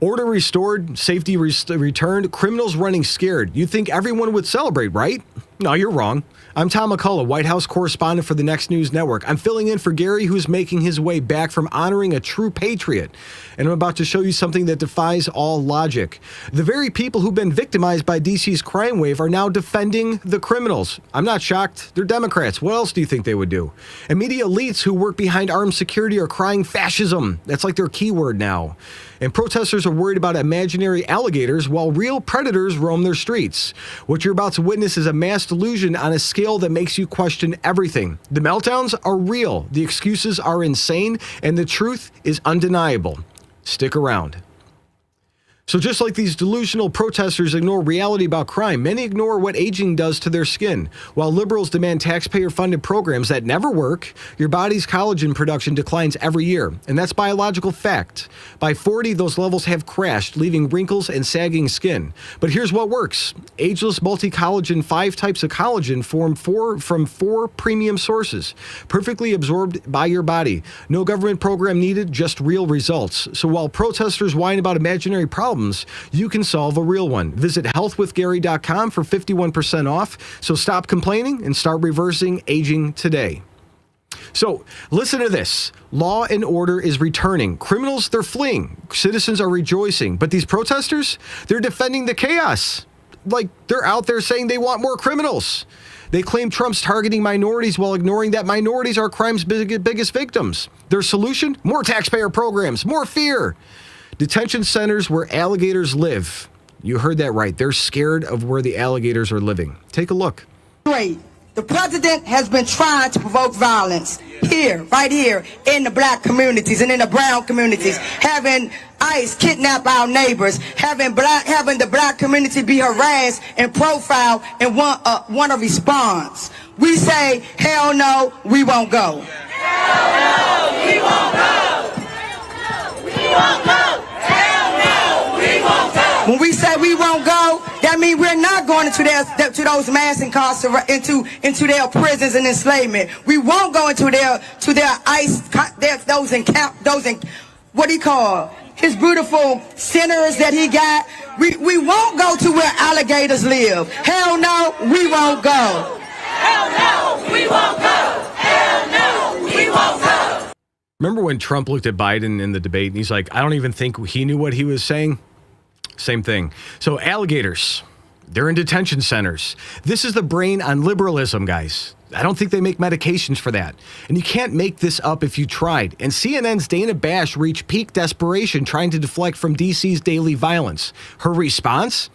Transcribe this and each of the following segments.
Order restored, safety returned, criminals running scared. You'd think everyone would celebrate, right? No, you're wrong. I'm Tom McCullough, White House correspondent for the Next News Network. I'm filling in for Gary, who's making his way back from honoring a true patriot. And I'm about to show you something that defies all logic. The very people who've been victimized by DC's crime wave are now defending the criminals. I'm not shocked. They're Democrats. What else do you think they would do? And media elites who work behind armed security are crying fascism. That's like their keyword now. And protesters are worried about imaginary alligators while real predators roam their streets. What you're about to witness is a mass delusion on a scale that makes you question everything. The meltdowns are real, the excuses are insane, and the truth is undeniable. Stick around. So just like these delusional protesters ignore reality about crime, many ignore what aging does to their skin. While liberals demand taxpayer-funded programs that never work, your body's collagen production declines every year, and that's biological fact. By 40, those levels have crashed, leaving wrinkles and sagging skin. But here's what works. Ageless multi-collagen, 5 types of collagen from four premium sources, perfectly absorbed by your body. No government program needed, just real results. So while protesters whine about imaginary problems, you can solve a real one. Visit healthwithgary.com for 51% off. So stop complaining and start reversing aging today. So listen to this. Law and order is returning. Criminals, they're fleeing. Citizens are rejoicing. But these protesters, they're defending the chaos. Like they're out there saying they want more criminals. They claim Trump's targeting minorities while ignoring that minorities are crime's biggest victims. Their solution? More taxpayer programs, more fear. Detention centers where alligators live. You heard that right. They're scared of where the alligators are living. Take a look. Great. The president has been trying to provoke violence here, right here, in the black communities and in the brown communities, having ICE kidnap our neighbors, having the black community be harassed and profiled and want a response. We say, hell no, we won't go. Hell no, we won't go. Hell no, we won't go. When we say we won't go, that means we're not going into those mass incarceration, into their prisons and enslavement. We won't go into their ICE, what he call his beautiful centers that he got. We won't go to where alligators live. Hell no, we won't go. Hell no, we won't go. Hell no, we won't go. Remember when Trump looked at Biden in the debate and he's like, I don't even think he knew what he was saying? Same thing. So alligators, they're in detention centers. This is the brain on liberalism, guys. I don't think they make medications for that. And you can't make this up if you tried. And CNN's Dana Bash reached peak desperation trying to deflect from DC's daily violence. Her response?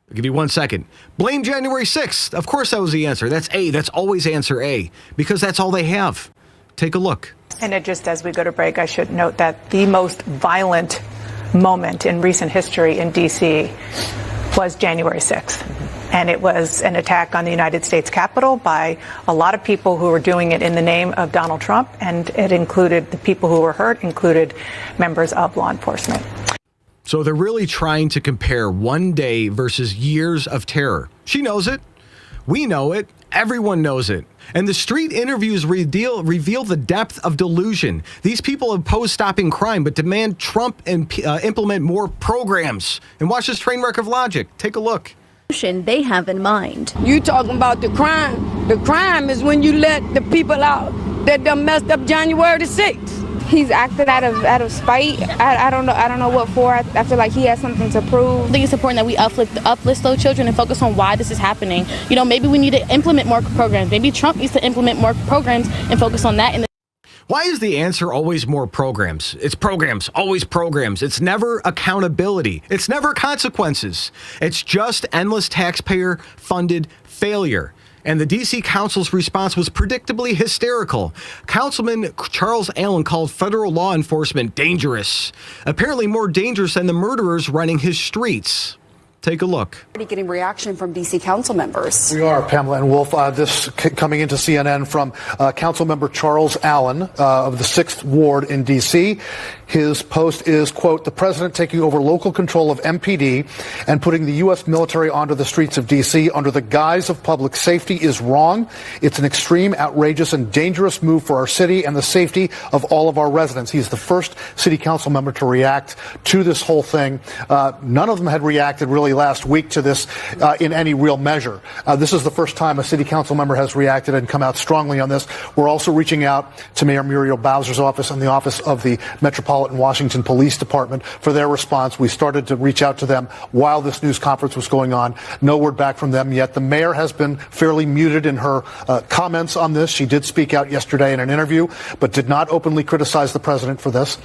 I'll give you 1 second. Blame January 6th. Of course that was the answer. That's A. That's always answer A. Because that's all they have. Take a look. And just as we go to break, I should note that the most violent moment in recent history in D.C. was January 6th. And it was an attack on the United States Capitol by a lot of people who were doing it in the name of Donald Trump. And it included the people who were hurt, included members of law enforcement. So they're really trying to compare one day versus years of terror. She knows it. We know it. Everyone knows it. And the street interviews reveal the depth of delusion. These people oppose stopping crime, but demand Trump implement more programs. And watch this train wreck of logic. Take a look. They have in mind. You talking about the crime. The crime is when you let the people out that done messed up January the 6th. He's acted out of spite. I don't know what for. I feel like he has something to prove. I think it's important that we uplift those children and focus on why this is happening. You know, maybe we need to implement more programs. Maybe Trump needs to implement more programs and focus on that. Why is the answer always more programs? It's programs, always programs. It's never accountability. It's never consequences. It's just endless taxpayer-funded failure. And the D.C. Council's response was predictably hysterical. Councilman Charles Allen called federal law enforcement dangerous, apparently more dangerous than the murderers running his streets. Take a look. Getting reaction from D.C. council members. We are, Pamela and Wolf. This coming into CNN from Council Member Charles Allen of the 6th Ward in D.C. His post is, quote, "The president taking over local control of MPD and putting the U.S. military onto the streets of D.C. under the guise of public safety is wrong. It's an extreme, outrageous, and dangerous move for our city and the safety of all of our residents." He's the first city council member to react to this whole thing. None of them had reacted really last week to this in any real measure. This is the first time a city council member has reacted and come out strongly on this. We're also reaching out to Mayor Muriel Bowser's office and the office of the Metropolitan Washington Police Department for their response. We started to reach out to them while this news conference was going on. No word back from them yet. The mayor has been fairly muted in her comments on this. She did speak out yesterday in an interview, but did not openly criticize the president for this.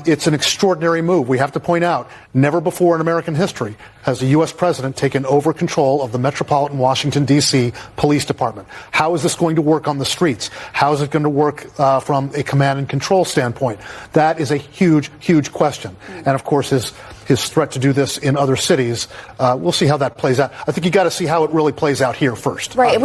It's an extraordinary move. We have to point out, never before in American history has a U.S. president taken over control of the Metropolitan Washington, D.C. Police Department. How is this going to work on the streets? How is it going to work from a command and control standpoint? That is a huge, huge question. And, of course, his threat to do this in other cities, we'll see how that plays out. I think you got to see how it really plays out here first. Right.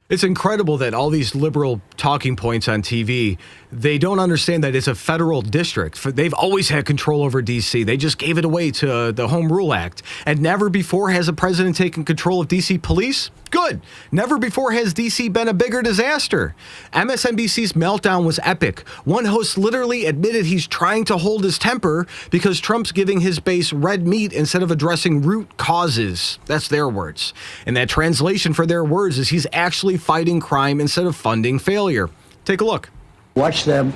It's incredible that all these liberal talking points on TV, they don't understand that it's a federal district. They've always had control over D.C. They just gave it away to the Home Rule Act. And never before has a president taken control of D.C. police? Good. Never before has D.C. been a bigger disaster. MSNBC's Meltdown was epic. One host literally admitted he's trying to hold his temper because Trump's giving his base red meat instead of addressing root causes. That's their words. And that translation for their words is he's actually fighting crime instead of funding failure. Take a look. Watch them.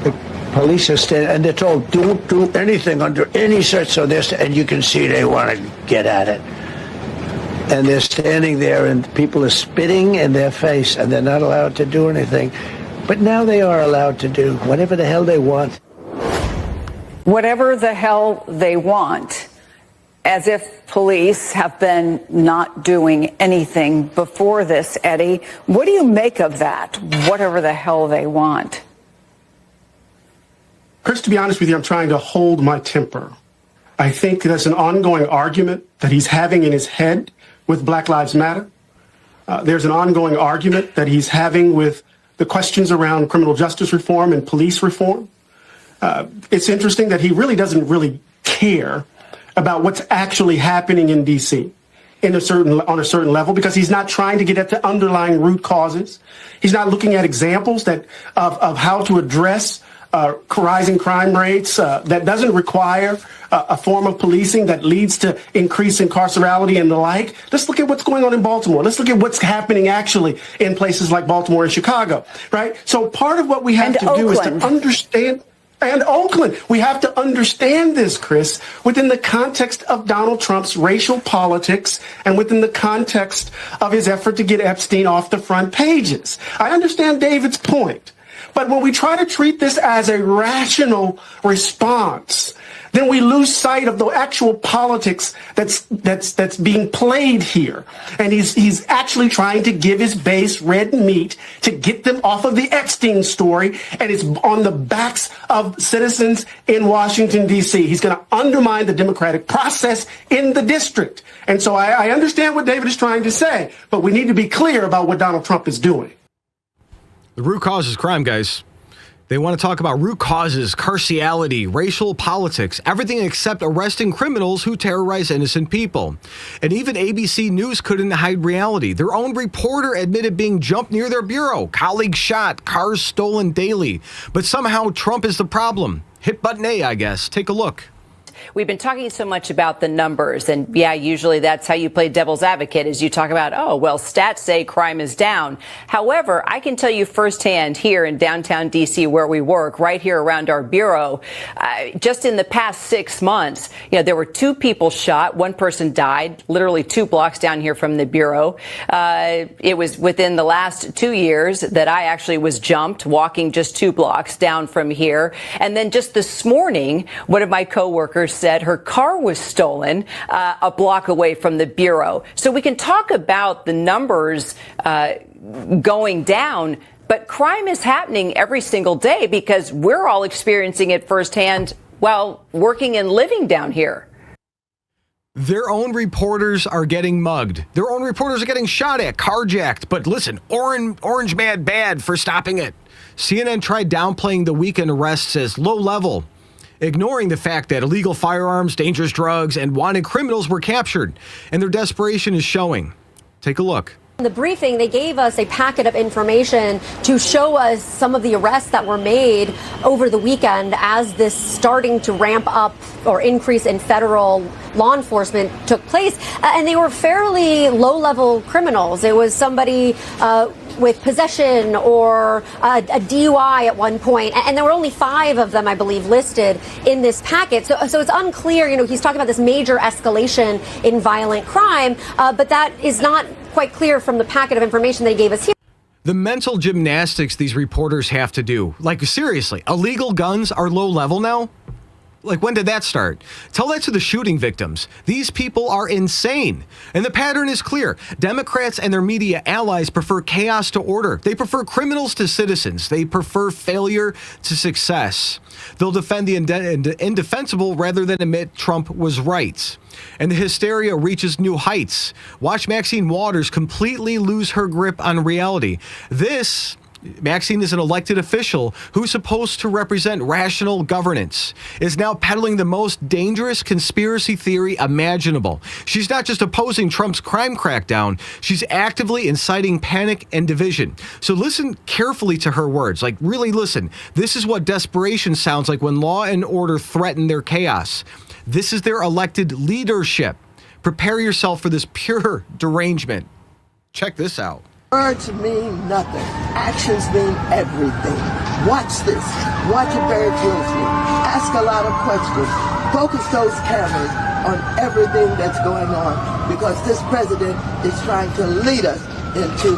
The police are standing, and they're told, don't do anything under any search. So this, and you can see they want to get at it. And they're standing there, and people are spitting in their face, and they're not allowed to do anything. But now they are allowed to do whatever the hell they want. Whatever the hell they want, as if police have been not doing anything before this, Eddie. What do you make of that? Whatever the hell they want. Chris, to be honest with you, I'm trying to hold my temper. I think that's an ongoing argument that he's having in his head with Black Lives Matter. There's an ongoing argument that he's having with the questions around criminal justice reform and police reform. It's interesting that he really doesn't really care about what's actually happening in D.C. on a certain level, because he's not trying to get at the underlying root causes. He's not looking at examples of how to address rising crime rates that doesn't require a form of policing that leads to increased incarcerality and the like. Let's look at what's going on in Baltimore. Let's look at what's happening actually in places like Baltimore and Chicago, right? So part of what we have to do is to understand. And Oakland, we have to understand this, Chris, within the context of Donald Trump's racial politics and within the context of his effort to get Epstein off the front pages. I understand David's point. But when we try to treat this as a rational response, then we lose sight of the actual politics that's being played here. And he's actually trying to give his base red meat to get them off of the Epstein story, and it's on the backs of citizens in Washington, D.C. He's going to undermine the democratic process in the district. And so I understand what David is trying to say, but we need to be clear about what Donald Trump is doing. The root cause is crime, guys. They want to talk about root causes, carciality, racial politics, everything except arresting criminals who terrorize innocent people. And even ABC News couldn't hide reality. Their own reporter admitted being jumped near their bureau, colleagues shot, cars stolen daily. But somehow Trump is the problem. Hit button A, I guess. Take a look. We've been talking so much about the numbers, and yeah, usually that's how you play devil's advocate, is you talk about, oh, well, stats say crime is down. However, I can tell you firsthand here in downtown D.C. where we work, right here around our bureau, just in the past 6 months, there were 2 people shot. 1 person died, literally 2 blocks down here from the bureau. It was within the last 2 years that I actually was jumped walking just 2 blocks down from here. And then just this morning, one of my coworkers said her car was stolen a block away from the bureau. So we can talk about the numbers going down, but crime is happening every single day because we're all experiencing it firsthand while working and living down here. Their own reporters are getting mugged. Their own reporters are getting shot at, carjacked. But listen, Orange Man bad for stopping it. CNN tried downplaying the weekend arrests as low level. ignoring the fact that illegal firearms, dangerous drugs, and wanted criminals were captured, and their desperation is showing. Take a look. In the briefing, they gave us a packet of information to show us some of the arrests that were made over the weekend as this starting to ramp up or increase in federal law enforcement took place. And they were fairly low-level criminals. It was somebody with possession or a DUI at one point. And there were only 5 of them, I believe, listed in this packet. So it's unclear, he's talking about this major escalation in violent crime, but that is not quite clear from the packet of information they gave us here. The mental gymnastics these reporters have to do. Like, seriously, illegal guns are low level now? Like, when did that start? Tell that to the shooting victims. These people are insane. And the pattern is clear. Democrats and their media allies prefer chaos to order. They prefer criminals to citizens. They prefer failure to success. They'll defend the indefensible rather than admit Trump was right. And the hysteria reaches new heights. Watch Maxine Waters completely lose her grip on reality. Maxine is an elected official who's supposed to represent rational governance, is now peddling the most dangerous conspiracy theory imaginable. She's not just opposing Trump's crime crackdown, she's actively inciting panic and division. So listen carefully to her words, like really listen. This is what desperation sounds like when law and order threaten their chaos. This is their elected leadership. Prepare yourself for this pure derangement. Check this out. Words mean nothing. Actions mean everything. Watch this. Watch it very closely. Ask a lot of questions. Focus those cameras on everything that's going on, because this president is trying to lead us into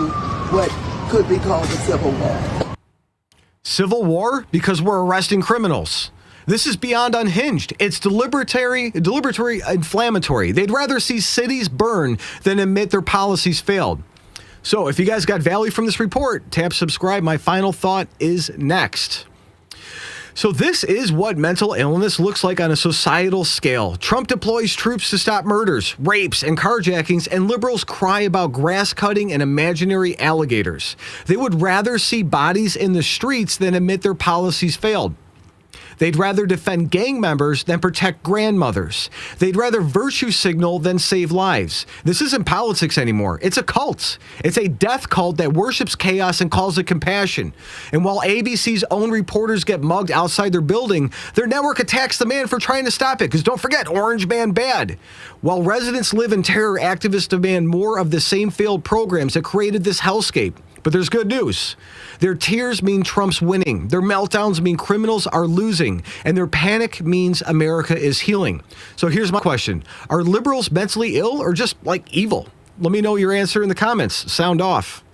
what could be called a civil war. Civil war? Because we're arresting criminals. This is beyond unhinged. It's deliberatory, inflammatory. They'd rather see cities burn than admit their policies failed. So if you guys got value from this report, tap subscribe. My final thought is next. So this is what mental illness looks like on a societal scale. Trump deploys troops to stop murders, rapes, and carjackings, and liberals cry about grass cutting and imaginary alligators. They would rather see bodies in the streets than admit their policies failed. They'd rather defend gang members than protect grandmothers. They'd rather virtue signal than save lives. This isn't politics anymore. It's a cult. It's a death cult that worships chaos and calls it compassion. And while ABC's own reporters get mugged outside their building, their network attacks the man for trying to stop it. Because don't forget, Orange Man bad. While residents live in terror, activists demand more of the same failed programs that created this hellscape. But there's good news. Their tears mean Trump's winning. Their meltdowns mean criminals are losing. And their panic means America is healing. So here's my question. Are liberals mentally ill or just like evil? Let me know your answer in the comments. Sound off.